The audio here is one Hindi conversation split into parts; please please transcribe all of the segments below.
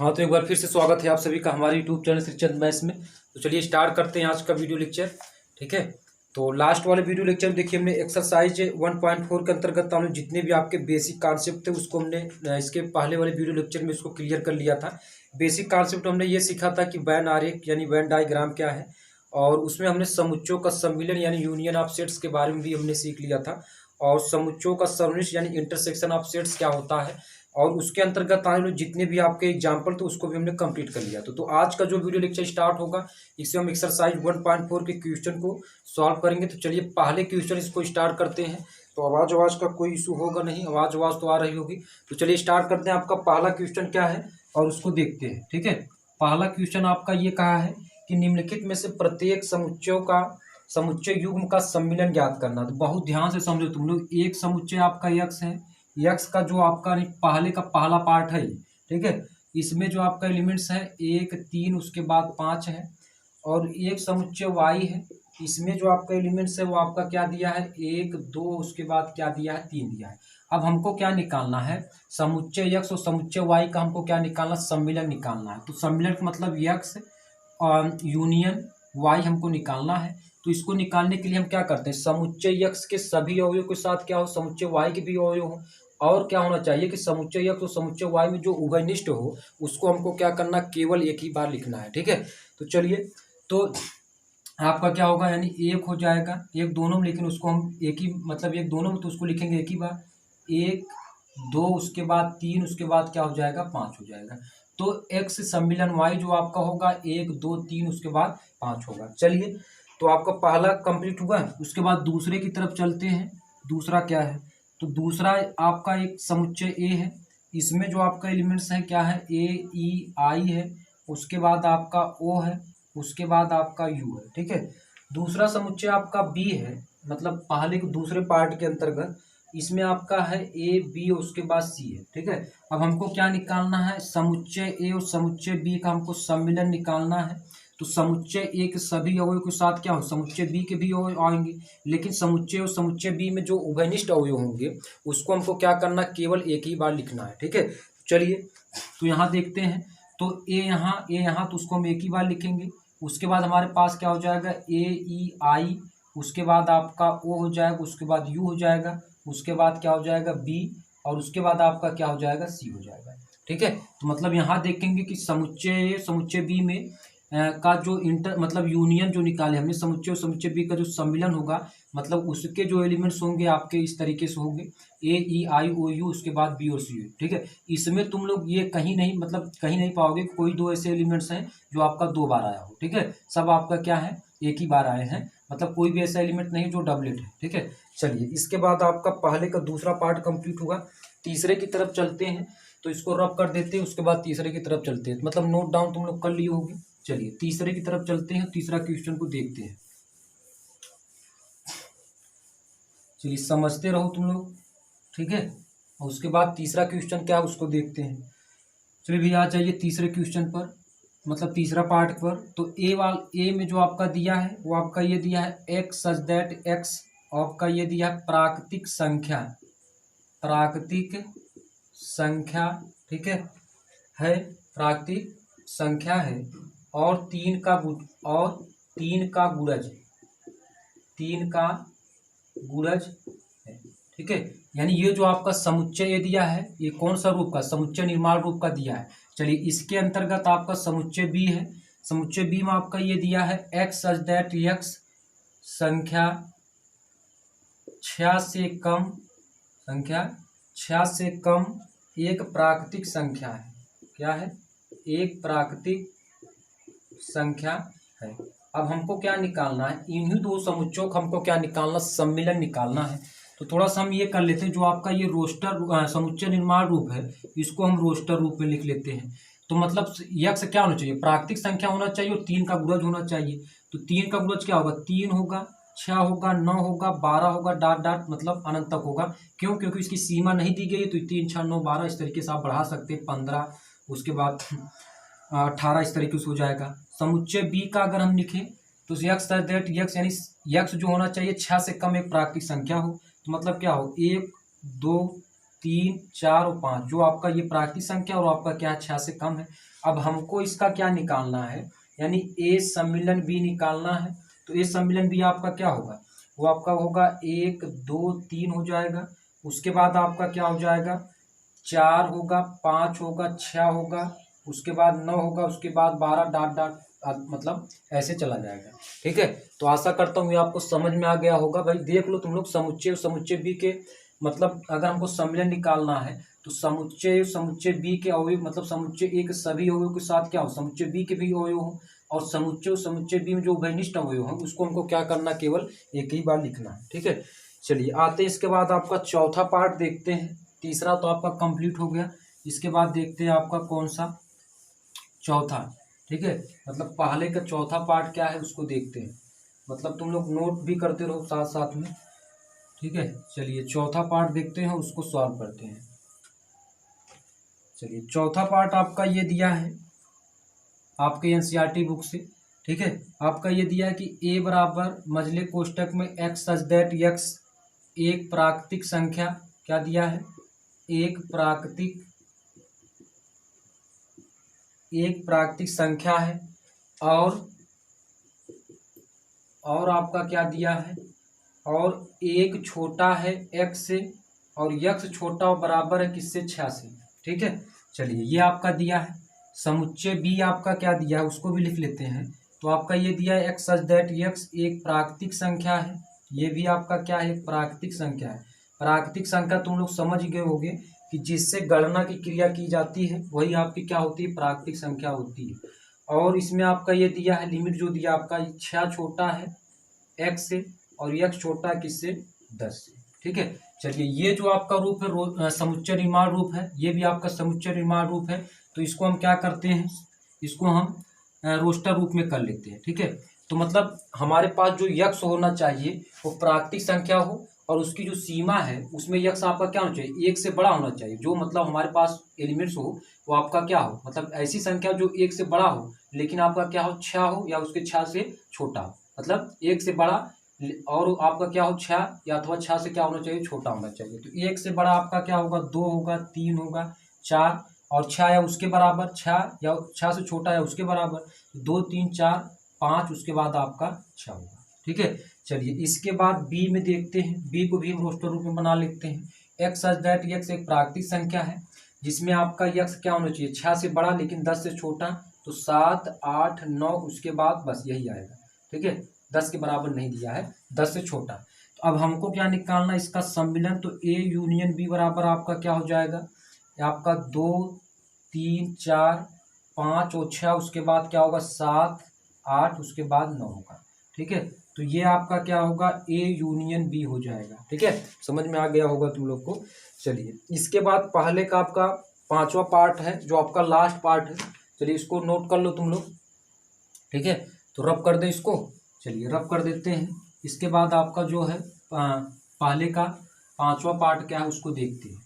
हाँ, तो एक बार फिर से स्वागत है आप सभी का हमारे यूट्यूब चैनल श्रीचंद मैथ्स में। तो चलिए स्टार्ट करते हैं आज का वीडियो लेक्चर। ठीक है, तो लास्ट वाले वीडियो लेक्चर में देखिए हमने एक्सरसाइज 1.4 के अंतर्गत हमने जितने भी आपके बेसिक कॉन्सेप्ट थे उसको हमने इसके पहले वाले वीडियो लेक्चर में इसको क्लियर कर लिया था। बेसिक कॉन्सेप्ट हमने ये सीखा था कि वैन आरेख यानी वैन डायग्राम क्या है, और उसमें हमने समुच्चयों का सम्मिलन यानी यूनियन ऑफ सेट्स के बारे में भी हमने सीख लिया था, और समुच्चयों का सर्वनिष्ठ यानी इंटरसेक्शन ऑफ सेट्स क्या होता है, और उसके अंतर्गत आने वाले जितने भी आपके एग्जाम्पल थे उसको भी हमने कंप्लीट कर लिया। तो आज का जो वीडियो लेक्चर स्टार्ट होगा इससे हम एक्सरसाइज 1.4 के क्वेश्चन को सॉल्व करेंगे। तो चलिए पहले क्वेश्चन इसको स्टार्ट करते हैं। तो आवाज़ का कोई इशू होगा नहीं, आवाज़ तो आ रही होगी। तो चलिए स्टार्ट करते हैं। आपका पहला क्वेश्चन क्या है और उसको देखते हैं। ठीक है, पहला क्वेश्चन आपका ये कहा है कि निम्नलिखित में से प्रत्येक समुच्चय युग्म का सम्मिलन ज्ञात करना। तो बहुत ध्यान से समझो तुम लोग। एक समुच्चय आपका यक्स है, यक्स का जो आपका पहले का पहला पार्ट है, ठीक है, इसमें जो आपका एलिमेंट्स है 1 3 उसके बाद 5 है। और एक समुच्चय वाई है, इसमें जो आपका एलिमेंट्स है वो आपका क्या दिया है 1 2 उसके बाद क्या दिया है 3 दिया है। अब हमको क्या निकालना है, समुच्चय यक्स और समुच्चय वाई का हमको क्या निकालना, सम्मिलन निकालना है। तो सम्मिलन का मतलब यक्स और यूनियन वाई हमको निकालना है। तो इसको निकालने के लिए हम क्या करते हैं, समुच्चय यक्स के सभी अवयवों के साथ क्या हो, समुच्चय वाई के भी अवयव हो, और क्या होना चाहिए कि समुच्चय यक्स और समुच्चय वाई में जो उभयनिष्ठ हो उसको हमको क्या करना, केवल एक ही बार लिखना है। ठीक है, तो चलिए, तो आपका क्या होगा, यानी एक हो जाएगा, एक दोनों में, लेकिन उसको हम एक ही मतलब एक दोनों में तो उसको लिखेंगे एक ही बार, 1 2 उसके बाद 3 उसके बाद क्या हो जाएगा 5 हो जाएगा। तो एक्स सम्मिलन वाई जो आपका होगा 1 2 3 उसके बाद 5 होगा। चलिए, तो आपका पहला कंप्लीट हुआ। उसके बाद दूसरे की तरफ चलते हैं। दूसरा क्या है, तो दूसरा आपका एक समुच्चय ए है, इसमें जो आपका एलिमेंट्स है क्या है, ए ई आई है, उसके बाद आपका ओ है, उसके बाद आपका यू है। ठीक है, दूसरा समुच्चय आपका बी है, मतलब पहले के दूसरे पार्ट के अंतर्गत इसमें आपका है ए बी उसके बाद सी है। ठीक है, अब हमको क्या निकालना है, समुच्चय ए और समुच्चय बी का हमको सम्मिलन निकालना है। तो समुच्चय ए के सभी अवयव के साथ क्या हो, समुच्चय बी के भी अवयव आएंगे, लेकिन समुच्चय और समुच्चय बी में जो उभयनिष्ठ अवयव होंगे उसको हमको क्या करना, केवल एक ही बार लिखना है। ठीक है, चलिए, तो यहाँ देखते हैं। तो ए यहाँ तो उसको हम एक ही बार लिखेंगे। उसके बाद हमारे पास क्या हो जाएगा, ए ई आई, उसके बाद आपका ओ हो जाएगा, उसके बाद यू हो जाएगा, उसके बाद क्या हो जाएगा बी, और उसके बाद आपका क्या हो जाएगा सी हो जाएगा। ठीक है, तो मतलब यहाँ देखेंगे कि समुच्चय बी में का जो मतलब यूनियन जो निकाले हमने, समुच्चय और समुच्चय बी का जो सम्मिलन होगा, मतलब उसके जो एलिमेंट्स होंगे आपके इस तरीके से होंगे, ए ई आई ओ यू, उसके बाद बी और सी। ठीक है, इसमें तुम लोग ये कहीं नहीं, मतलब कहीं नहीं पाओगे कि कोई दो ऐसे एलिमेंट्स हैं जो आपका 2 बार आया हो। ठीक है, सब आपका क्या है, एक ही बार आए हैं, मतलब कोई भी ऐसा एलिमेंट नहीं जो डबलेट है। ठीक है, चलिए, इसके बाद आपका पहले का दूसरा पार्ट कंप्लीट हुआ। तीसरे की तरफ चलते हैं, तो इसको रब कर देते हैं, उसके बाद तीसरे की तरफ चलते हैं, मतलब नोट डाउन तुम लोग कर लिए होगी। चलिए तीसरे की तरफ चलते हैं, तीसरा क्वेश्चन को देखते हैं। चलिए समझते रहो तुम लोग, ठीक है, और उसके बाद तीसरा क्वेश्चन क्या है उसको देखते हैं। चलिए भैया आ जाइए तीसरे क्वेश्चन पर, मतलब तीसरा पार्ट पर। तो ए में जो आपका दिया है वो आपका ये दिया है एक्स सच दैट एक्स, आपका ये दिया है प्राकृतिक संख्या। ठीक है प्राकृतिक संख्या है, और 3 का गुणज है। ठीक है, यानी ये जो आपका समुच्चय ये दिया है ये कौन सा रूप का, समुच्चय निर्माण रूप का दिया है। चलिए, इसके अंतर्गत आपका समुच्चय बी है, समुच्चय बी में आपका ये दिया है एक्स सच दैट एक्स संख्या 6 से कम एक प्राकृतिक संख्या है। क्या है, एक प्राकृतिक संख्या है। अब हमको क्या निकालना है, इन्हीं दो समुच्चयों का हमको क्या निकालना, सम्मिलन निकालना है। तो थोड़ा सा हम ये कर लेते हैं, जो आपका ये रोस्टर समुच्चय निर्माण रूप है इसको हम रोस्टर रूप में लिख लेते हैं। तो मतलब यक्स क्या होना चाहिए, प्राकृतिक संख्या होना चाहिए, और 3 का गुणज होना चाहिए। तो 3 का गुणज क्या होगा, 3 होगा, 6 होगा, 9 होगा, 12 होगा, डॉट मतलब अनंत तक होगा। क्यों, क्योंकि इसकी सीमा नहीं दी गई, तो 3 6 9 12 इस तरीके से आप बढ़ा सकते हैं, 15 उसके बाद 18 इस तरीके से हो जाएगा। समुच्चय बी का अगर हम लिखें तो यक्स दैट यक्स, यानी यक्स जो होना चाहिए 6 से कम एक प्राकृतिक संख्या हो। तो मतलब क्या हो, 1 2 3 4 और 5 जो आपका ये प्राकृतिक संख्या और आपका क्या 6 से कम है। अब हमको इसका क्या निकालना है, यानी ए सम्मिलन बी निकालना है। तो ए सम्मिलन बी आपका क्या होगा, वो आपका होगा 1 2 3 हो जाएगा। उसके बाद आपका क्या हो जाएगा, 4 होगा, 5 होगा, 6 होगा, उसके बाद 9 होगा, उसके बाद 12 डॉट डॉट मतलब ऐसे चला जाएगा। ठीक है, तो आशा करता हूँ ये आपको समझ में आ गया होगा। भाई देख लो तुम लोग, समुच्चय समुच्चय बी के मतलब अगर हमको सम्मिलन निकालना है तो समुच्चय समुच्चय बी के अवयव मतलब समुच्चय ए के सभी अवयवों के साथ क्या हो, समुच्चय बी के भी अवयव हो, और समुच्चय समुच्चय बी में जो उभयनिष्ठ अवयव है उसको हमको क्या करना, केवल एक ही बार लिखना है। ठीक है, चलिए आते हैं इसके बाद आपका चौथा पार्ट देखते हैं। तीसरा तो आपका कंप्लीट हो गया, इसके बाद देखते हैं आपका कौन सा चौथा। ठीक है, मतलब पहले का चौथा पार्ट क्या है उसको देखते हैं, मतलब तुम लोग नोट भी करते रहो साथ साथ में। ठीक है, चलिए चौथा पार्ट देखते हैं, उसको सॉल्व करते हैं। चलिए चौथा पार्ट आपका ये दिया है आपके एनसीईआरटी बुक से। ठीक है, आपका ये दिया है कि ए बराबर मझले कोष्टक में एक्स सच दैट एक्स एक प्राकृतिक संख्या, क्या दिया है, एक प्राकृतिक संख्या है, और आपका क्या दिया है, और एक छोटा है एक्स से, और यक्स छोटा और बराबर है किससे, 6 से। ठीक है, चलिए ये आपका दिया है। समुच्चय बी आपका क्या दिया है उसको भी लिख लेते हैं। तो आपका ये दिया है एक्स सच दैट एक्स एक प्राकृतिक संख्या है, ये भी आपका क्या है, एक प्राकृतिक संख्या है। प्राकृतिक संख्या तुम लोग समझ गए होंगे कि जिससे गणना की क्रिया की जाती है वही आपकी क्या होती है, प्राकृतिक संख्या होती है। और इसमें आपका ये दिया है लिमिट, जो दिया आपका 6 छोटा है एक्स से और यक्स छोटा है किससे, 10 से। ठीक है, चलिए ये जो आपका रूप है समुच्चय निर्माण रूप है, ये भी आपका समुच्चय निर्माण रूप है। तो इसको हम क्या करते हैं, इसको हम रोस्टर रूप में कर लेते हैं। ठीक है, तो मतलब हमारे पास जो यक्स होना चाहिए वो प्राकृतिक संख्या हो, और उसकी जो सीमा है उसमें यक्स आपका क्या होना चाहिए, 1 से बड़ा होना चाहिए। जो मतलब हमारे पास एलिमेंट्स हो वो आपका क्या हो, मतलब ऐसी संख्या जो 1 से बड़ा हो लेकिन आपका क्या हो, 6 हो या उसके 6 से छोटा हो, मतलब 1 से बड़ा और आपका क्या हो 6 या अथवा 6 से क्या होना चाहिए, छोटा होना चाहिए। तो 1 से बड़ा आपका क्या होगा, 2 होगा, 3 होगा, 4, और 6 या उसके बराबर, 6 या 6 से छोटा या उसके बराबर, 2 3 4 5, उसके बाद आपका 6 होगा। ठीक है, चलिए इसके बाद बी में देखते हैं, बी को भी हम रोस्टर रूप में बना लेते हैं। एक्स सच दैट एक्स एक प्राकृतिक संख्या है जिसमें आपका यक्स क्या होना चाहिए, 6 से बड़ा लेकिन 10 से छोटा। तो 7 8 9 उसके बाद बस यही आएगा। ठीक है, 10 के बराबर नहीं दिया है, 10 से छोटा। तो अब हमको क्या निकालना, इसका सम्मिलन। तो ए यूनियन बी बराबर आपका क्या हो जाएगा, आपका 2 3 4 5 और 6, उसके बाद क्या होगा 7 8, उसके बाद 9 होगा। ठीक है, तो ये आपका क्या होगा, ए यूनियन बी हो जाएगा। ठीक है, समझ में आ गया होगा तुम लोग को। चलिए इसके बाद पहले का आपका पांचवा पार्ट है जो आपका लास्ट पार्ट है। चलिए इसको नोट कर लो तुम लोग। ठीक है, तो रब कर दे इसको। चलिए रब कर देते हैं। इसके बाद आपका जो है पहले का पांचवा पार्ट क्या है उसको देखते हैं।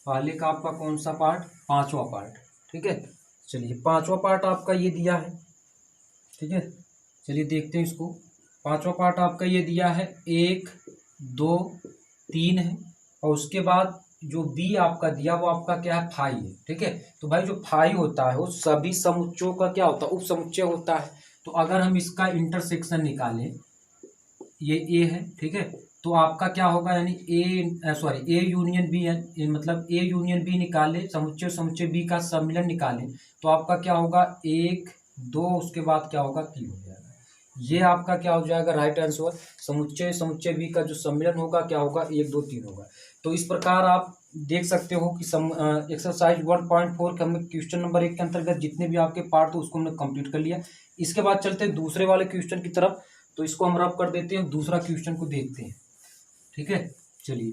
पहले का आपका कौन सा पार्ट, पांचवा पार्ट। ठीक है, चलिए पांचवा पार्ट आपका ये दिया है। ठीक है, चलिए देखते हैं इसको। पांचवा पार्ट आपका ये दिया है 1 2 3 है, और उसके बाद जो बी आपका दिया वो आपका क्या है, फाई है। ठीक है, तो भाई जो फाई होता है वो सभी समुच्चयों का क्या होता है, उप समुच्चय होता है। तो अगर हम इसका इंटरसेक्शन निकालें, ये ए है। ठीक है, तो आपका क्या होगा, यानी ए यूनियन बी है, मतलब ए यूनियन बी निकाले, समुच्चय समुच्चय बी का सम्मिलन निकालें, तो आपका क्या होगा 1 2, उसके बाद क्या होगा 3 हो जाएगा। ये आपका क्या हो जाएगा, राइट आंसर। समुच्चय समुच्चय बी का जो सम्मिलन होगा क्या होगा, 1 2 3 होगा। तो इस प्रकार आप देख सकते हो कि एक्सरसाइज 1.4 के हमने क्वेश्चन नंबर 1 के अंतर्गत जितने भी आपके पार्ट थे उसको हमने कंप्लीट कर लिया। इसके बाद चलते हैं दूसरे वाले क्वेश्चन की तरफ। तो इसको हम रब कर देते हैं, दूसरा क्वेश्चन को देखते हैं। ठीक है, चलिए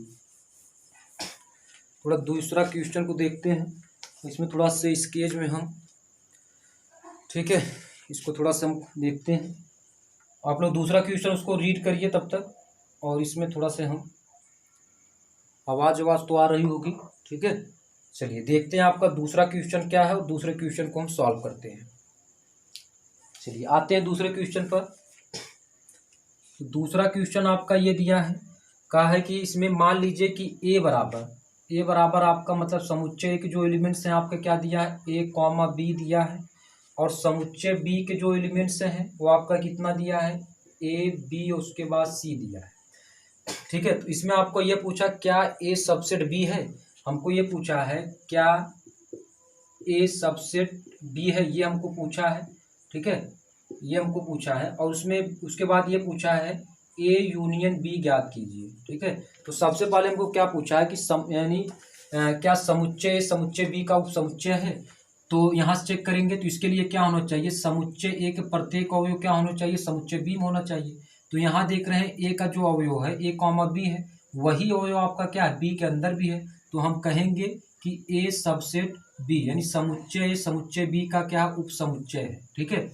थोड़ा दूसरा क्वेश्चन को देखते हैं। इसमें थोड़ा सा स्केच में हम, ठीक है, इसको थोड़ा सा हम देखते हैं। आप लोग दूसरा क्वेश्चन उसको रीड करिए तब तक, और इसमें थोड़ा से हम आवाज़ तो आ रही होगी। ठीक है, चलिए देखते हैं आपका दूसरा क्वेश्चन क्या है और दूसरे क्वेश्चन को हम सॉल्व करते हैं। चलिए आते हैं दूसरे क्वेश्चन पर। तो दूसरा क्वेश्चन आपका ये दिया है, कहा है कि इसमें मान लीजिए कि ए बराबर आपका मतलब समुच्चय के जो एलिमेंट्स हैं आपका क्या दिया है, ए कॉमा बी दिया है, और समुच्चय बी के जो एलिमेंट्स हैं वो आपका कितना दिया है, ए बी उसके बाद सी दिया है। ठीक है, तो इसमें आपको ये पूछा क्या ए सबसेट बी है, हमको ये पूछा है क्या ए सबसेट बी है, ये हमको पूछा है। ठीक है, ये हमको पूछा है, और उसमें उसके बाद ये पूछा है ए यूनियन बी ज्ञात कीजिए। ठीक है, तो सबसे पहले हमको क्या पूछा है कि यानी क्या समुच्चय समुच्चय बी का उपसमुच्चय है। तो यहाँ से चेक करेंगे तो इसके लिए क्या होना चाहिए, समुच्चय ए के प्रत्येक अवयव क्या होना चाहिए, समुच्चय बी में होना चाहिए। तो यहाँ देख रहे हैं ए का जो अवयव है ए कॉमा बी है, वही अवयव आपका क्या है, बी के अंदर भी है। तो हम कहेंगे कि ए सबसेट बी यानी समुच्चय समुच्चय बी का क्या उपसमुच्चय है। ठीक है,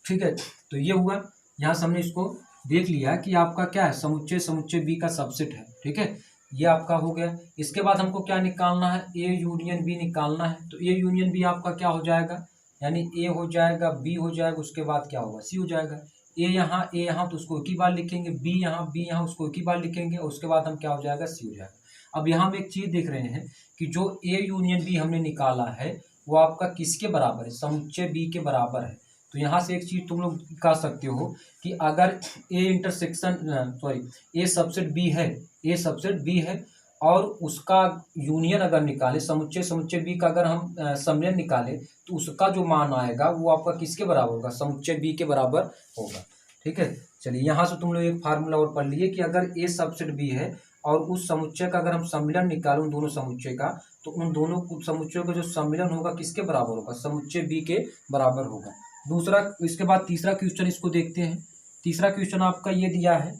ठीक है, तो ये हुआ, यहाँ से हमने इसको देख लिया कि आपका क्या है, समुच्चय समुच्चय बी का सबसेट है। ठीक है, ये आपका हो गया। इसके बाद हमको क्या निकालना है, ए यूनियन बी निकालना है। तो ए यूनियन बी आपका क्या हो जाएगा, यानी ए हो जाएगा, बी हो जाएगा, उसके बाद क्या होगा, सी हो जाएगा। ए यहाँ तो उसको एक ही बार लिखेंगे, बी यहाँ उसको एक ही बार लिखेंगे, और उसके बाद हम क्या हो जाएगा, सी हो जाएगा। अब यहाँ हम एक चीज़ देख रहे हैं कि जो ए यूनियन बी हमने निकाला है वो आपका किसके बराबर है, समुच्चय बी के बराबर है। तो यहाँ से एक चीज़ तुम लोग कह सकते हो कि अगर ए सबसेट बी है और उसका यूनियन अगर निकाले, समुच्चय समुच्चय बी का अगर हम सम्मिलन निकाले, तो उसका जो मान आएगा वो आपका किसके बराबर होगा, समुच्चय बी के बराबर होगा। ठीक है, चलिए यहाँ से तुम लोग एक फार्मूला और पढ़ लिए कि अगर ए सबसेट बी है और उस समुच्चय का अगर हम सम्मिलन निकालें उन दोनों समुच्चय का, तो उन दोनों समुच्चयों का जो सम्मिलन होगा किसके बराबर होगा, समुच्चय बी के बराबर होगा। दूसरा, इसके बाद तीसरा क्वेश्चन इसको देखते हैं। तीसरा क्वेश्चन आपका ये दिया है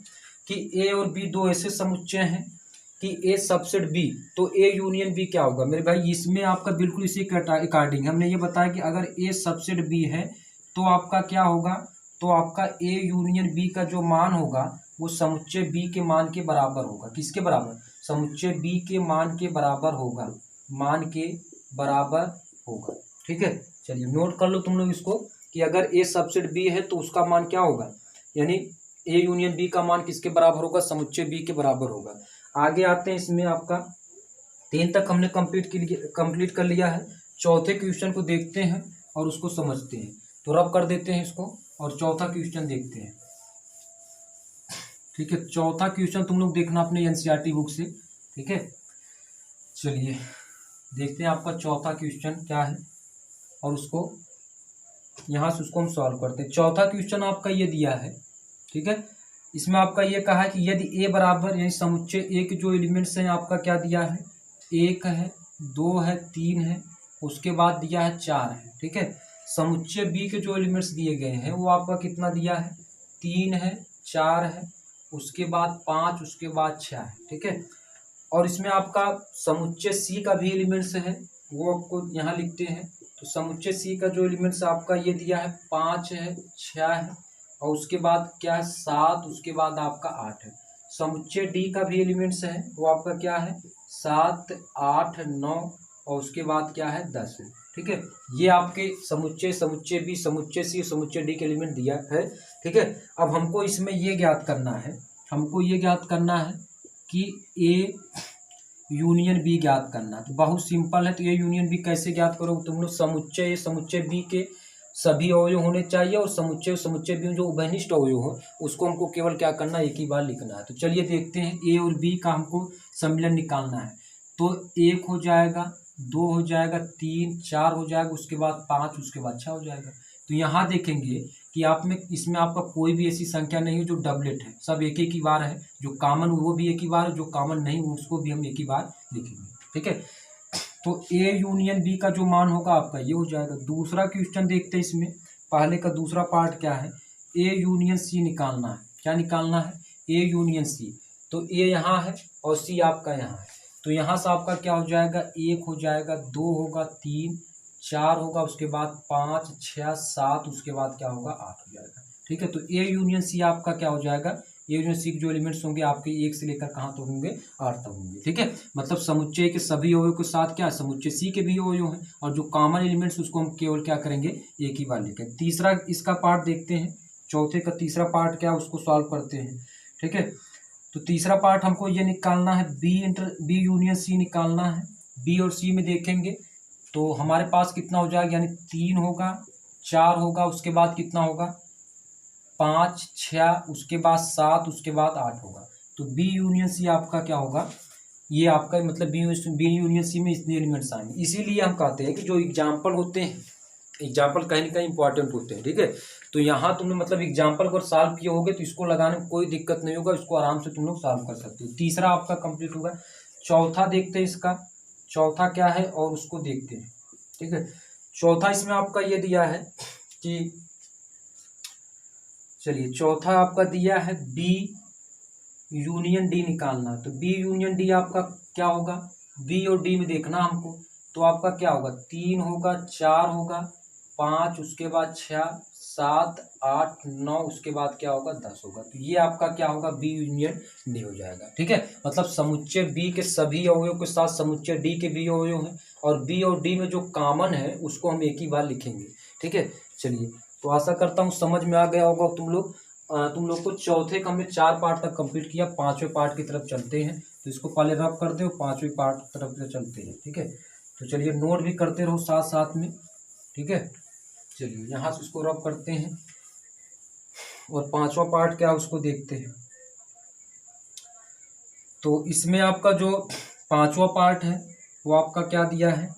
कि ए और बी दो ऐसे समुच्चय हैं कि ए सबसेट बी, तो ए यूनियन बी क्या होगा मेरे भाई, इसमें आपका बिल्कुल इसी के अकॉर्डिंग हमने ये बताया कि अगर ए सबसेट बी है तो आपका क्या होगा, तो आपका ए यूनियन बी का जो मान होगा वो समुच्चय बी के मान के बराबर होगा। किसके बराबर, समुच्चय बी के मान के बराबर होगा, मान के बराबर होगा। ठीक है, चलिए नोट कर लो तुम लोग इसको कि अगर ए सबसेट बी है तो उसका मान क्या होगा, यानी ए यूनियन बी का मान किसके बराबर होगा, समुच्चय बी के बराबर होगा। आगे आते हैं, इसमें आपका 3 तक हमने कंप्लीट कर लिया है। चौथे क्वेश्चन को देखते हैं और उसको समझते हैं। तो रब कर देते हैं इसको और चौथा क्वेश्चन देखते हैं। ठीक है, चौथा क्वेश्चन तुम लोग देखना अपने एनसीईआरटी बुक से। ठीक है, चलिए देखते हैं आपका चौथा क्वेश्चन क्या है और उसको यहाँ से उसको हम सॉल्व करते हैं। चौथा क्वेश्चन आपका ये दिया है। ठीक है, इसमें आपका ये कहा है कि यदि ए बराबर यानी समुच्चय ए के जो एलिमेंट्स हैं आपका क्या दिया है, 1 है, 2 है, 3 है, उसके बाद दिया है 4 है। ठीक है, समुच्चय बी के जो एलिमेंट्स दिए गए हैं वो आपका कितना दिया है, 3 है, 4 है, उसके बाद 5, उसके बाद 6 है। ठीक है, और इसमें आपका समुच्चय सी का भी एलिमेंट्स है वो आपको यहाँ लिखते हैं। तो समुच्चय सी का जो एलिमेंट्स आपका ये दिया है 5 है, 6 है, और उसके बाद क्या है 7, उसके बाद आपका 8 है। समुच्चय डी का भी एलिमेंट्स है वो आपका क्या है 7, 8, 9, और उसके बाद क्या है 10 है। ठीक है, ये आपके समुच्चय बी, समुच्चय सी, समुच्चय डी के एलिमेंट दिया है। ठीक है, अब हमको इसमें ये ज्ञात करना है, कि ए यूनियन बी ज्ञात करना। तो बहुत सिंपल है। तो ए यूनियन बी कैसे ज्ञात करोगे तुम लोग, समुच्चय बी के सभी अवयव होने चाहिए और समुच्चय बी में जो उभयनिष्ठ अवयव हो उसको हमको केवल क्या करना है, एक ही बार लिखना है। तो चलिए देखते हैं, ए और बी का हमको सम्मिलन निकालना है। तो 1 हो जाएगा, 2 हो जाएगा, 3, 4 हो जाएगा, उसके बाद 5, उसके बाद 6 हो जाएगा। तो यहाँ देखेंगे कि आप में इसमें आपका कोई भी ऐसी संख्या नहीं है जो डबलेट है, सब एक ही बार है। जो कॉमन वो भी एक ही बार है, जो कॉमन नहीं उसको भी हम एक ही बार लिखेंगे। ठीक है, तो ए यूनियन बी का जो मान होगा आपका ये हो जाएगा। दूसरा क्वेश्चन देखते हैं, इसमें पहले का दूसरा पार्ट क्या है, ए यूनियन सी निकालना है। क्या निकालना है, ए यूनियन सी। तो ए यहाँ है और सी आपका यहाँ है। तो यहाँ से आपका क्या हो जाएगा, 1 हो जाएगा, 2 होगा, 3, 4 होगा, उसके बाद 5, 6, 7, उसके बाद क्या होगा 8 हो जाएगा। ठीक है, तो ए यूनियन सी आपका क्या हो जाएगा, ए यूनियन सी के जो एलिमेंट्स होंगे आपके 1 से लेकर कहाँ तक होंगे, 8 तक होंगे। ठीक है, मतलब समुच्चय के सभी अवयव के साथ क्या, समुच्चय सी के भी अवयव हैं और जो कॉमन एलिमेंट्स उसको हम केवल क्या करेंगे, एक ही बार लिखें। तीसरा इसका पार्ट देखते हैं, चौथे का तीसरा पार्ट क्या उसको सॉल्व करते हैं। ठीक है, तो तीसरा पार्ट हमको ये निकालना है, बी यूनियन सी निकालना है। बी और सी में देखेंगे तो हमारे पास कितना हो जाएगा, यानी 3 होगा, 4 होगा, उसके बाद कितना होगा 5, 6, उसके बाद 7, उसके बाद 8 होगा। तो बी यूनियन सी आपका क्या होगा, ये आपका मतलब बी यूनियन सी में इतने एलिमेंट्स आएंगे। इसीलिए हम कहते हैं कि जो एग्जाम्पल होते हैं, एग्जाम्पल कहीं ना कहीं इंपॉर्टेंट होते हैं, ठीक है। तो यहाँ तुमने मतलब एग्जाम्पल अगर सॉल्व किए होगे तो इसको लगाने में कोई दिक्कत नहीं होगा, इसको आराम से तुम लोग सॉल्व कर सकते हो। तीसरा आपका कंप्लीट होगा। चौथा देखते हैं इसका, चौथा क्या है और उसको देखते हैं, ठीक है। चौथा इसमें आपका ये दिया है कि, चलिए चौथा आपका दिया है बी यूनियन डी निकालना। तो बी यूनियन डी आपका क्या होगा, बी और डी में देखना हमको। तो आपका क्या होगा, 3 होगा, 4 होगा, 5, उसके बाद 6, 7, 8, 9, उसके बाद क्या होगा 10 होगा। तो ये आपका क्या होगा, बी यूनियन डी हो जाएगा, ठीक है। मतलब समुच्चय बी के सभी अवयवों के साथ समुच्चय डी के भी अवयव हैं, और बी और डी में जो कॉमन है उसको हम एक ही बार लिखेंगे, ठीक है। चलिए, तो आशा करता हूँ समझ में आ गया होगा तुम लोग को। चौथे का हमने 4 पार्ट तक कंप्लीट किया, 5वें पार्ट की तरफ चलते हैं। तो इसको पहले रब कर दो, 5वें पार्ट की तरफ से चलते हैं, ठीक है। तो चलिए नोट भी करते रहो साथ साथ में, ठीक है। चलिए यहाँ से इसको रब करते हैं और 5वां पार्ट क्या है उसको देखते हैं। तो इसमें आपका जो 5वां पार्ट है वो आपका क्या दिया है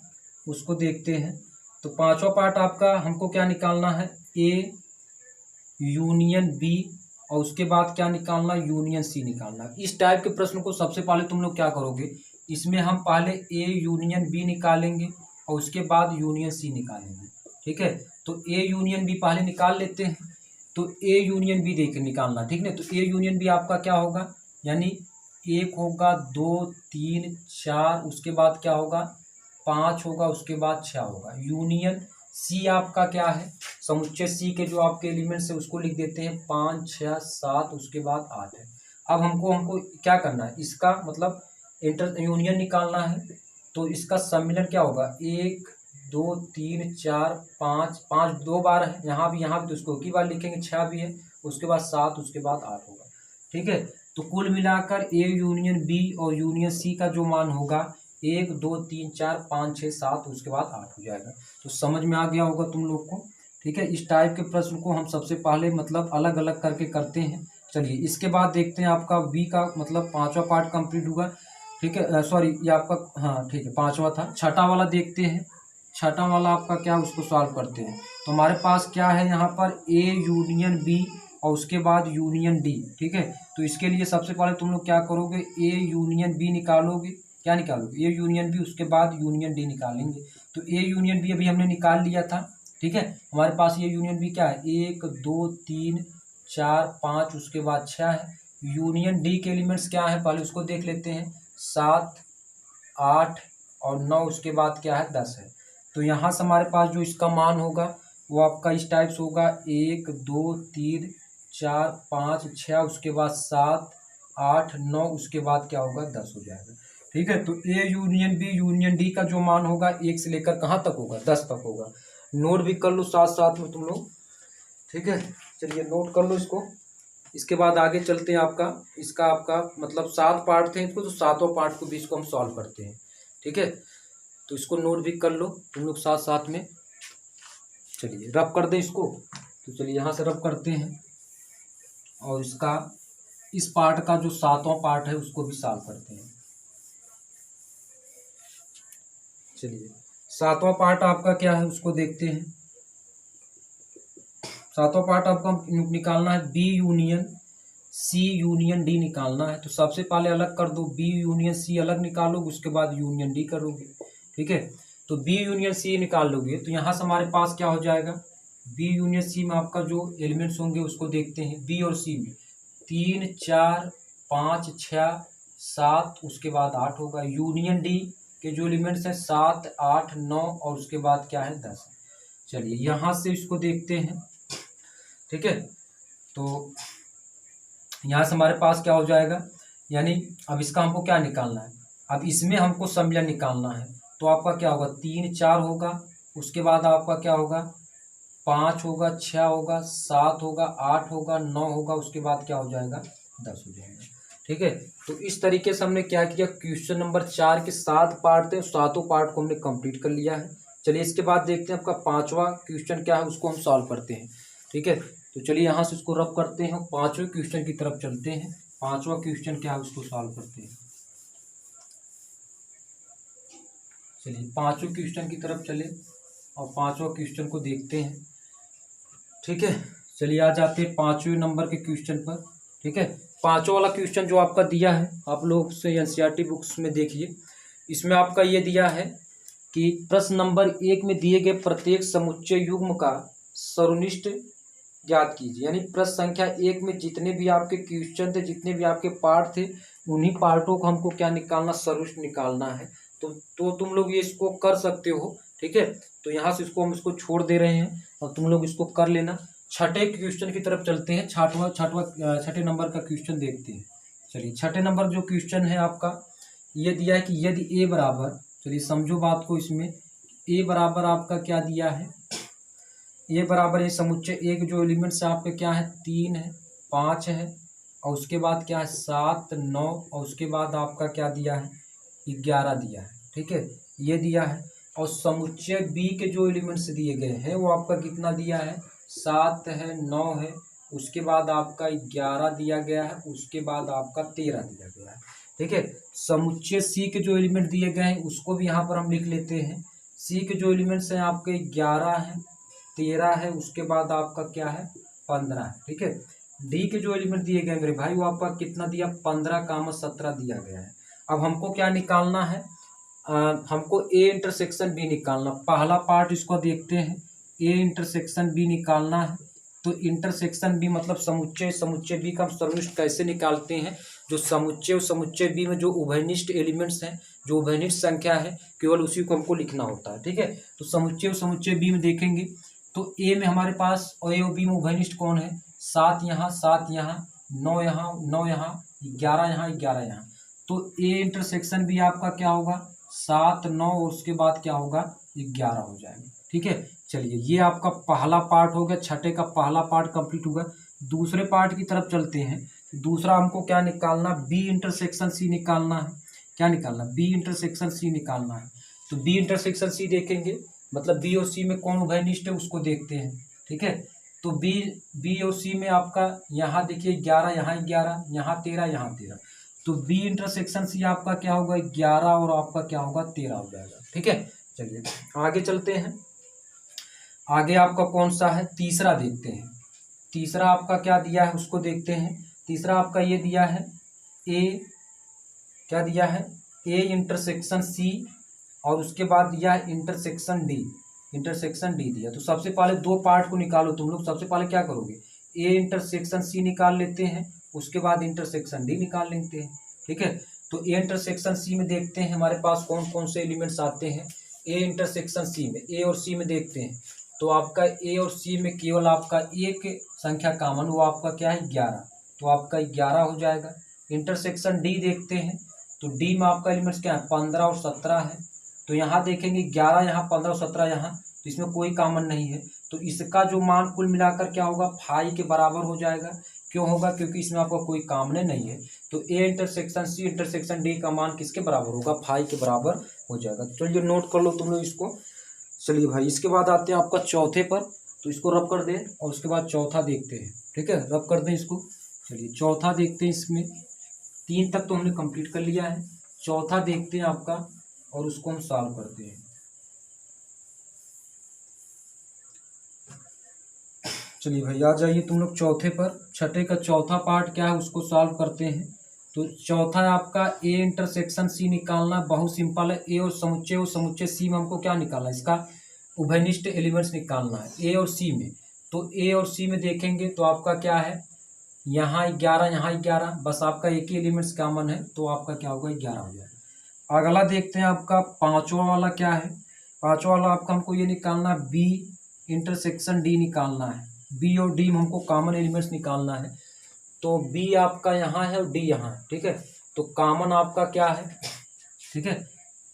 उसको देखते हैं। तो 5वां पार्ट आपका हमको क्या निकालना है, ए यूनियन बी, और उसके बाद क्या निकालना, यूनियन सी निकालना। इस टाइप के प्रश्न को सबसे पहले तुम लोग क्या करोगे, इसमें हम पहले ए यूनियन बी निकालेंगे और उसके बाद यूनियन सी निकालेंगे, ठीक है। तो ए यूनियन बी पहले निकाल लेते हैं। तो ए यूनियन बी देख निकालना, ठीक है। तो ए यूनियन बी आपका क्या होगा, यानी 1 होगा, 2, 3, 4, उसके बाद क्या होगा 5 होगा, उसके बाद 6 होगा। यूनियन सी आपका क्या है, समुच्चय सी के जो आपके एलिमेंट्स है उसको लिख देते हैं 5, 6, 7, उसके बाद 8 है। अब हमको क्या करना है, इसका मतलब इंटर यूनियन निकालना है। तो इसका सम्मिलन क्या होगा, 1, 2, 3, 4, 5, 5 2 बार है, यहाँ भी तो उसको एक ही बार लिखेंगे, 6 भी है, उसके बाद 7, उसके बाद 8 होगा, ठीक है। तो कुल मिलाकर ए यूनियन बी और यूनियन सी का जो मान होगा 1, 2, 3, 4, 5, 6, 7, उसके बाद 8 हो जाएगा। तो समझ में आ गया होगा तुम लोग को, ठीक है। इस टाइप के प्रश्न को हम सबसे पहले मतलब अलग अलग करके करते हैं। चलिए इसके बाद देखते हैं आपका बी का मतलब 5वां पार्ट कंप्लीट हुआ, ठीक है। सॉरी ये आपका, हाँ ठीक है 5वां था। छठा वाला देखते हैं, छठा वाला आपका क्या उसको सॉल्व करते हैं। तो हमारे पास क्या है यहाँ पर, ए यूनियन बी और उसके बाद यूनियन डी, ठीक है। तो इसके लिए सबसे पहले तुम लोग क्या करोगे, ए यूनियन बी निकालोगे, क्या निकालोगे, ए यूनियन बी, उसके बाद यूनियन डी निकालेंगे। तो ए यूनियन बी अभी हमने निकाल लिया था, ठीक है। हमारे पास ये यूनियन बी क्या है, 1, 2, 3, 4, 5, उसके बाद 6 है। यूनियन डी के एलिमेंट्स क्या है पहले उसको देख लेते हैं, 7, 8 और 9, उसके बाद क्या है 10 है। तो यहाँ से हमारे पास जो इसका मान होगा वो आपका इस टाइप से होगा, 1, 2, 3, 4, 5, 6, उसके बाद 7, 8, 9, उसके बाद क्या होगा 10 हो जाएगा, ठीक है। तो A union B union D का जो मान होगा 1 से लेकर कहाँ तक होगा, 10 तक होगा। नोट भी कर लो साथ साथ में तुम लोग, ठीक है। चलिए नोट कर लो इसको। इसके बाद आगे चलते हैं, आपका इसका आपका मतलब 7 पार्ट थे इसको, तो 7वां पार्ट को भी इसको हम सॉल्व करते हैं, ठीक है। तो इसको नोट भी कर लो तुम लोग साथ साथ में। चलिए रब कर दें इसको। तो चलिए यहाँ से रब करते हैं और इसका इस पार्ट का जो 7वां पार्ट है उसको भी सॉल्व करते हैं। चलिए 7वां पार्ट आपका क्या है उसको देखते हैं। 7वां पार्ट आपको निकालना है B union C union D निकालना है। तो सबसे पहले अलग कर दो, बी यूनियन सी अलग निकालोगे, उसके बाद यूनियन डी करोगे, ठीक है। तो बी यूनियन सी निकाल लोगे तो यहाँ से हमारे पास क्या हो जाएगा, बी यूनियन सी में आपका जो एलिमेंट्स होंगे उसको देखते हैं। बी और सी में 3, 4, 5, 6, 7, उसके बाद 8 होगा। यूनियन डी के जो एलिमेंट्स हैं 7, 8, 9 और उसके बाद क्या है 10 है। चलिए यहाँ से इसको देखते हैं, ठीक है। तो यहाँ से हमारे पास क्या हो जाएगा, यानी अब इसका हमको क्या निकालना है, अब इसमें हमको सम्मिलन निकालना है। तो आपका क्या होगा, 3, 4 होगा, उसके बाद आपका क्या होगा 5 होगा, 6 होगा, 7 होगा, 8 होगा, 9 होगा, उसके बाद क्या हो जाएगा 10 हो जाएगा। ठीक है। तो इस तरीके से हमने क्या किया, क्वेश्चन नंबर 4 के 7 पार्ट थे, 7 पार्ट को हमने कंप्लीट कर लिया है। चलिए इसके बाद देखते हैं आपका 5वां क्वेश्चन क्या है, उसको हम सॉल्व करते हैं। ठीक है, तो चलिए यहाँ से इसको रब करते हैं, 5वें क्वेश्चन की तरफ चलते हैं। 5वां क्वेश्चन क्या है उसको सॉल्व करते हैं। चलिए 5वें क्वेश्चन की तरफ चले और 5वां क्वेश्चन को देखते हैं। ठीक है, चलिए आ जाते हैं 5वें नंबर के क्वेश्चन पर। ठीक है, 5वां वाला क्वेश्चन जो आपका दिया है, आप लोग से एनसीईआरटी बुक्स में देखिए, इसमें आपका ये दिया है कि प्रश्न नंबर 1 में दिए गए प्रत्येक समुच्चय युग्म का सर्वनिष्ठ ज्ञात कीजिए। यानी प्रश्न संख्या 1 में जितने भी आपके क्वेश्चन थे, जितने भी आपके पार्ट थे, उन्हीं पार्टों को हमको क्या निकालना, सर्वनिष्ठ निकालना है। तो तुम लोग ये इसको कर सकते हो। ठीक है, तो यहाँ से इसको हम इसको छोड़ दे रहे हैं और तुम लोग इसको कर लेना। छठे क्वेश्चन की तरफ चलते हैं। छठे नंबर का क्वेश्चन देखते हैं। चलिए छठे नंबर जो क्वेश्चन है आपका, ये दिया है कि यदि ए बराबर, चलिए समझो बात को, इसमें ए बराबर आपका क्या दिया है, ए बराबर ये समुच्चय एक जो एलिमेंट्स है आपके क्या है, 3 है, 5 है, और उसके बाद क्या है 7, 9, और उसके बाद आपका क्या दिया है 11 दिया है। ठीक है, ये दिया है। और समुच्चय बी के जो एलिमेंट्स दिए गए हैं वो आपका कितना दिया है, 7 है, 9 है, उसके बाद आपका 11 दिया गया है, उसके बाद आपका 13 दिया गया है। ठीक है, समुच्चय सी के जो एलिमेंट दिए गए हैं उसको भी यहाँ पर हम लिख लेते हैं। सी के जो एलिमेंट्स हैं आपके 11 है, 13 है, उसके बाद आपका क्या है 15 है। ठीक है, डी के जो एलिमेंट दिए गए मेरे भाई वो आपका कितना दिया, 15, 17 दिया गया है। अब हमको क्या निकालना है, हमको ए इंटरसेक्शन बी निकालना। पहला पार्ट इसको देखते हैं, ए इंटरसेक्शन बी निकालना है। तो इंटरसेक्शन बी मतलब समुच्चय बी का हम सर्वनिष्ठ कैसे निकालते हैं, जो समुच्चय बी में जो उभयनिष्ठ एलिमेंट्स हैं, जो उभयनिष्ठ संख्या है, केवल उसी को हमको लिखना होता है। ठीक है, तो समुच्चय बी में देखेंगे तो ए में हमारे पास और ए और बी में उभयनिष्ठ कौन है, 7 यहाँ, 7 यहाँ, 9 यहाँ, 9 यहाँ, 11 यहाँ, 11 यहाँ। तो ए इंटरसेक्शन भी आपका क्या होगा 7, 9 और उसके बाद क्या होगा 11 हो जाएगा। ठीक है, चलिए ये आपका पहला पार्ट हो गया, छठे का पहला पार्ट कंप्लीट हुआ। दूसरे पार्ट की तरफ चलते हैं। दूसरा हमको क्या निकालना, बी इंटरसेक्शन सी निकालना है। क्या निकालना, बी इंटरसेक्शन सी निकालना है। तो बी इंटरसेक्शन सी देखेंगे, मतलब बी और सी में कौन उभयनिष्ठ है उसको देखते हैं। ठीक है, तो बी और सी में आपका यहाँ देखिए 11, यहाँ 11, यहाँ 13, यहाँ 13। तो बी इंटरसेक्शन सी आपका क्या होगा 11 और आपका क्या होगा 13 हो जाएगा। ठीक है, चलिए आगे चलते हैं। आगे आपका कौन सा है, तीसरा देखते हैं। तीसरा आपका क्या दिया है उसको देखते हैं। तीसरा आपका ये दिया है ए, क्या दिया है ए इंटरसेक्शन सी, और उसके बाद दिया है इंटरसेक्शन डी। इंटरसेक्शन डी दिया। तो सबसे पहले दो पार्ट को निकालो तुम लोग। सबसे पहले क्या करोगे, ए इंटरसेक्शन सी निकाल लेते हैं, उसके बाद इंटरसेक्शन डी निकाल लेते हैं। ठीक है, तो ए इंटरसेक्शन सी में देखते हैं हमारे पास कौन कौन से एलिमेंट्स आते हैं। ए इंटरसेक्शन सी में, ए और सी में देखते हैं तो आपका ए और सी में केवल आपका एक संख्या कॉमन, वो आपका क्या है 11, तो आपका 11 हो जाएगा। इंटरसेक्शन डी देखते हैं तो डी में आपका एलिमेंट्स क्या है 15 और 17 है। तो यहाँ देखेंगे 11 यहाँ, 15 और 17 यहाँ, तो इसमें कोई कॉमन नहीं है। तो इसका जो मान कुल मिलाकर क्या होगा 5 के बराबर हो जाएगा। क्यों होगा, क्योंकि इसमें आपका कोई कॉमन नहीं है। तो A intersection C intersection D का मान किसके बराबर होगा 5 के बराबर हो जाएगा। चलिए नोट कर लो तुम लोग इसको। चलिए भाई इसके बाद आते हैं आपका चौथे पर, तो इसको रब कर दें और उसके बाद चौथा देखते हैं। ठीक है, रब कर दें इसको। चलिए चौथा देखते हैं। इसमें 3 तक तो हमने कंप्लीट कर लिया है, चौथा देखते हैं आपका और उसको हम सॉल्व करते हैं। चलिए भाई आ जाइए तुम लोग चौथे पर। छठे का चौथा पार्ट क्या है उसको सॉल्व करते हैं। तो चौथा है आपका ए इंटरसेक्शन सी निकालना। बहुत सिंपल है, ए और समुच्चय सी में हमको क्या निकालना है, इसका उभयनिष्ठ एलिमेंट्स निकालना है ए और सी में। तो ए और सी में देखेंगे तो आपका क्या है यहाँ 11, यहाँ 11, बस आपका एक ही एलिमेंट्स कॉमन है, तो आपका क्या होगा 11 हो जाएगा। अगला देखते हैं आपका पांचवा वाला क्या है। पांचवा वाला आपका हमको ये निकालना है बी इंटरसेक्शन डी निकालना है। बी और डी में हमको कॉमन एलिमेंट्स निकालना है। तो बी आपका यहाँ है और डी यहाँ है। ठीक है, तो कॉमन आपका क्या है, ठीक है,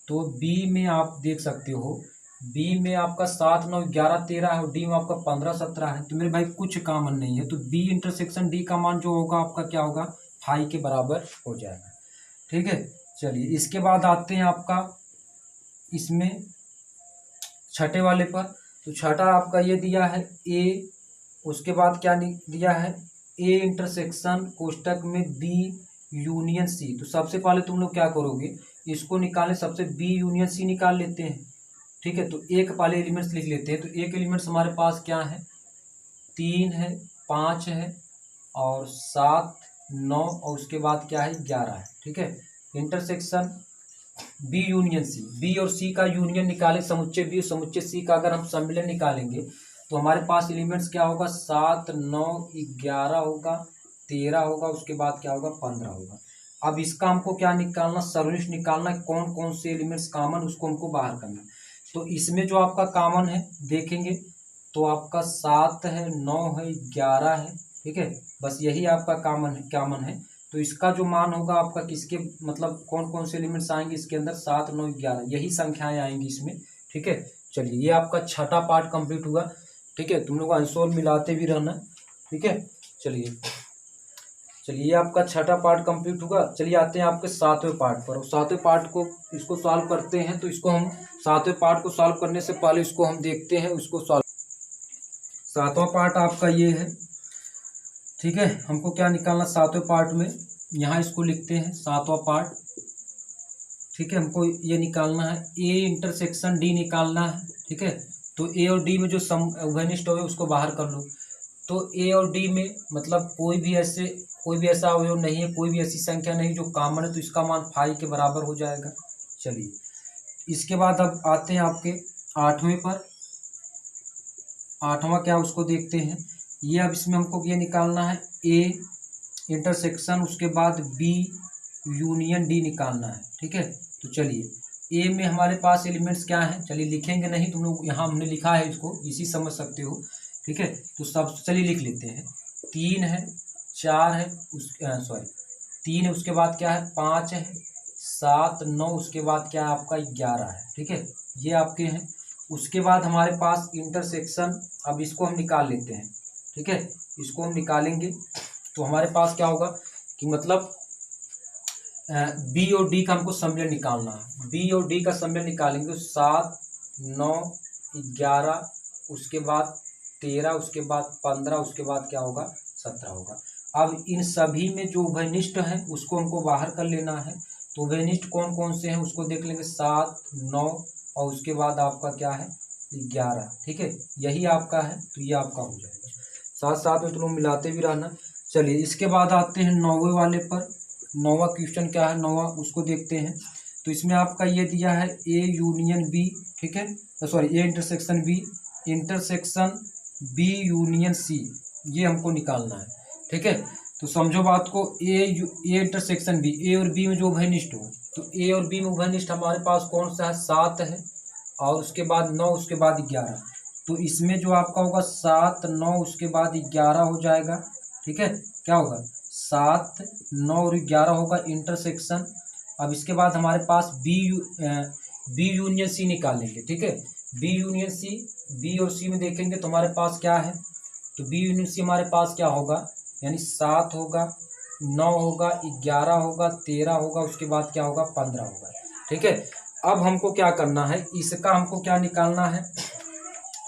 तो बी में आप देख सकते हो, बी में आपका 7, 9, 11, 13 है और डी में आपका 15, 17 है। तो मेरे भाई कुछ कॉमन नहीं है, तो बी इंटरसेक्शन डी का मान जो होगा आपका क्या होगा फाई के बराबर हो जाएगा। ठीक है, चलिए इसके बाद आते हैं आपका इसमें छठे वाले पर। तो छठा आपका ये दिया है ए, उसके बाद क्या दिया है ए इंटरसेक्शन कोष्टक में बी यूनियन सी। तो सबसे पहले तुम लोग क्या करोगे, इसको निकालें, सबसे बी यूनियन सी निकाल लेते हैं। ठीक है, तो एक पहले एलिमेंट्स लिख लेते हैं। तो एक एलिमेंट्स हमारे पास क्या है, 3 है, 5 है और 7, 9 और उसके बाद क्या है 11 है। ठीक है, intersection B union C, B और सी का यूनियन निकाले, समुच्चय बी और समुच्चय सी का अगर हम सम्मिलन निकालेंगे तो हमारे पास एलिमेंट्स क्या होगा, 7, 9, 11 होगा, 13 होगा, उसके बाद क्या होगा 15 होगा। अब इसका हमको क्या निकालना, सर्वनिष्ठ निकालना है, कौन कौन से एलिमेंट्स कॉमन उसको हमको बाहर करना है। तो इसमें जो आपका कॉमन है देखेंगे तो आपका 7 है, 9 है, 11 है। ठीक है, बस यही आपका कॉमन है। तो इसका जो मान होगा आपका किसके, मतलब कौन कौन से एलिमेंट्स आएंगे इसके अंदर, 7, 9, 11 यही संख्याएं आएंगी इसमें। ठीक है, चलिए ये आपका छठा पार्ट कंप्लीट हुआ। ठीक है, तुम लोग आंसर मिलाते भी रहना। ठीक है, चलिए ये आपका छठा पार्ट कंप्लीट हुआ। चलिए आते हैं आपके सातवें पार्ट पर। और सातवें पार्ट को इसको सॉल्व करते हैं। तो इसको हम सातवें पार्ट को सॉल्व करने से पहले इसको हम देखते हैं, उसको सॉल्व। सातवां पार्ट आपका ये है। ठीक है, हमको क्या निकालना सातवें पार्ट में, यहाँ इसको लिखते हैं सातवां पार्ट। ठीक है, हमको ये निकालना है ए इंटरसेक्शन डी निकालना है। ठीक है, तो ए और डी में जो उभयनिष्ठ हो उसको बाहर कर लो। तो ए और डी में मतलब कोई भी ऐसा अवयव नहीं है, कोई भी ऐसी संख्या नहीं जो कॉमन है, तो इसका मान फाई के बराबर हो जाएगा। चलिए इसके बाद अब आते हैं आपके आठवें पर। आठवां क्या उसको देखते हैं। ये अब इसमें हमको ये निकालना है ए इंटरसेक्शन, उसके बाद बी यूनियन डी निकालना है। ठीक है, तो चलिए ए में हमारे पास एलिमेंट्स क्या हैं, चलिए लिखेंगे नहीं, तुम लोग यहाँ हमने लिखा है, इसको इसी समझ सकते हो। ठीक है, तो सब चलिए लिख लेते हैं। 3 है, 4 है, 3 है, उसके बाद क्या है 5 है, 7, 9, उसके बाद क्या है आपका 11 है। ठीक है, ये आपके हैं। उसके बाद हमारे पास इंटरसेक्शन, अब इसको हम निकाल लेते हैं। ठीक है, इसको हम निकालेंगे तो हमारे पास क्या होगा कि मतलब बी और डी का हमको सम्मिलन निकालना है। बी और डी का सम्मिलन निकालेंगे तो 7, 9, 11, उसके बाद 13, उसके बाद 15, उसके बाद क्या होगा 17 होगा। अब इन सभी में जो उभयनिष्ठ है उसको हमको बाहर कर लेना है। तो उभयनिष्ठ कौन कौन से हैं उसको देख लेंगे, 7, 9 और उसके बाद आपका क्या है 11। ठीक है, यही आपका है, तो ये आपका हो जाएगा। साथ साथ में तुम लोग मिलाते भी रहना। चलिए इसके बाद आते हैं 9वें वाले पर। 9वां क्वेश्चन क्या है, 9वां उसको देखते हैं। तो इसमें आपका ये दिया है ए यूनियन बी। ठीक है, sorry A intersection B, intersection B union C, ये हमको निकालना है। ठीक है, तो समझो बात को, ए इंटरसेक्शन बी, ए और बी में जो उभयनिष्ठ हो, तो ए और बी में उभयनिष्ठ हमारे पास कौन सा है 7 है और उसके बाद 9, उसके बाद 11। तो इसमें जो आपका होगा 7, 9, उसके बाद 11 हो जाएगा। ठीक है, क्या होगा 7, 9 और 11 होगा इंटरसेक्शन। अब इसके बाद हमारे पास बी यूनियन सी निकालेंगे। ठीक है, बी यूनियन सी, बी और सी में देखेंगे तो हमारे पास क्या है, तो बी यूनियन सी हमारे पास क्या होगा, यानी 7 होगा, 9 होगा, 11 होगा, 13 होगा, उसके बाद क्या होगा 15 होगा। ठीक है, अब हमको क्या करना है, इसका हमको क्या निकालना है,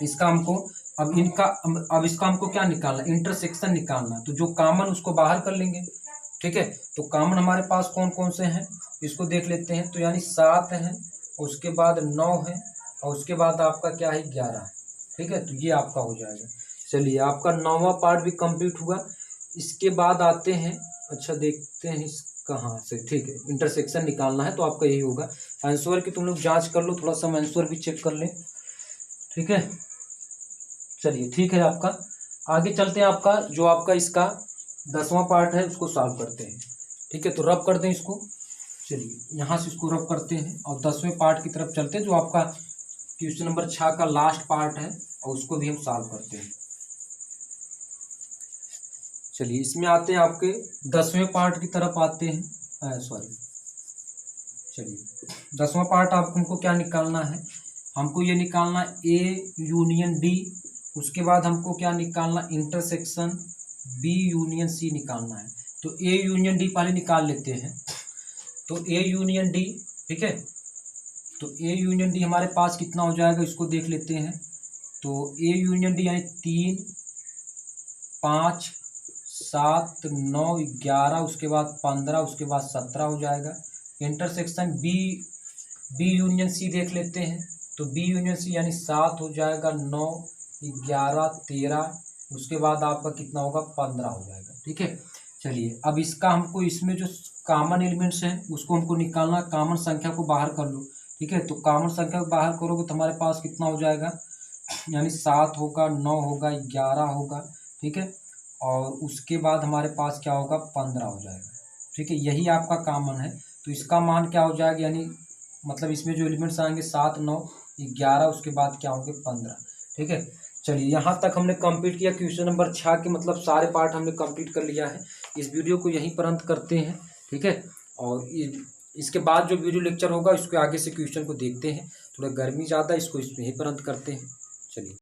इसका हमको अब इसका हमको क्या निकालना, इंटरसेक्शन निकालना। तो जो कॉमन उसको बाहर कर लेंगे। ठीक है, तो कॉमन हमारे पास कौन कौन से हैं इसको देख लेते हैं। तो यानी 7 है, उसके बाद 9 है और उसके बाद आपका क्या है 11 है। ठीक है, तो ये आपका हो जाएगा। चलिए आपका 9वां पार्ट भी कंप्लीट हुआ। इसके बाद आते हैं, अच्छा देखते हैं कहाँ से। ठीक है, इंटरसेक्शन निकालना है तो आपका यही होगा। आंसर की तुम लोग जांच कर लो, थोड़ा सा हम आंसर भी चेक कर लें। ठीक है, चलिए ठीक है, आपका आगे चलते हैं। आपका जो आपका इसका 10वां पार्ट है उसको सॉल्व करते हैं। ठीक है, तो रब कर दें इसको। चलिए यहाँ से इसको रब करते हैं और 10वें पार्ट की तरफ चलते हैं, जो आपका क्वेश्चन नंबर 6 का लास्ट पार्ट है और उसको भी हम सॉल्व करते हैं। चलिए इसमें आते हैं, आपके 10वें पार्ट की तरफ आते हैं। चलिए 10वां पार्ट आपको हमको क्या निकालना है, हमको ये निकालना ए यूनियन डी, उसके बाद हमको क्या निकालना इंटरसेक्शन बी यूनियन सी निकालना है। तो ए यूनियन डी पहले निकाल लेते हैं। तो ए यूनियन डी, ठीक है, तो ए यूनियन डी हमारे पास कितना हो जाएगा इसको देख लेते हैं। तो ए यूनियन डी यानी 3, 5, 7, 9, 11, उसके बाद 15, उसके बाद 17 हो जाएगा। इंटरसेक्शन बी यूनियन सी देख लेते हैं। तो बी यूनियन सी यानी 7 हो जाएगा, 9, 11, 13, उसके बाद आपका कितना होगा 15 हो जाएगा। ठीक है, चलिए अब इसका हमको इसमें जो कॉमन एलिमेंट्स हैं उसको हमको निकालना, कॉमन संख्या को बाहर कर लो। ठीक है, तो कॉमन संख्या को बाहर करोगे तो हमारे पास कितना हो जाएगा, यानी 7 होगा, 9 होगा, 11 होगा। ठीक है, और उसके बाद हमारे पास क्या होगा 15 हो जाएगा। ठीक है, यही आपका कॉमन है। तो इसका मान क्या हो जाएगा, यानी मतलब इसमें जो एलिमेंट्स आएंगे 7, 9, 11, उसके बाद क्या होंगे 15। ठीक है, चलिए यहाँ तक हमने कंप्लीट किया क्वेश्चन नंबर 6 के मतलब सारे पार्ट हमने कंप्लीट कर लिया है। इस वीडियो को यहीं पर अंत करते हैं। ठीक है, और इसके बाद जो वीडियो लेक्चर होगा इसके आगे से क्वेश्चन को देखते हैं। थोड़ा गर्मी ज़्यादा, इसको यहीं पर अंत करते हैं। चलिए।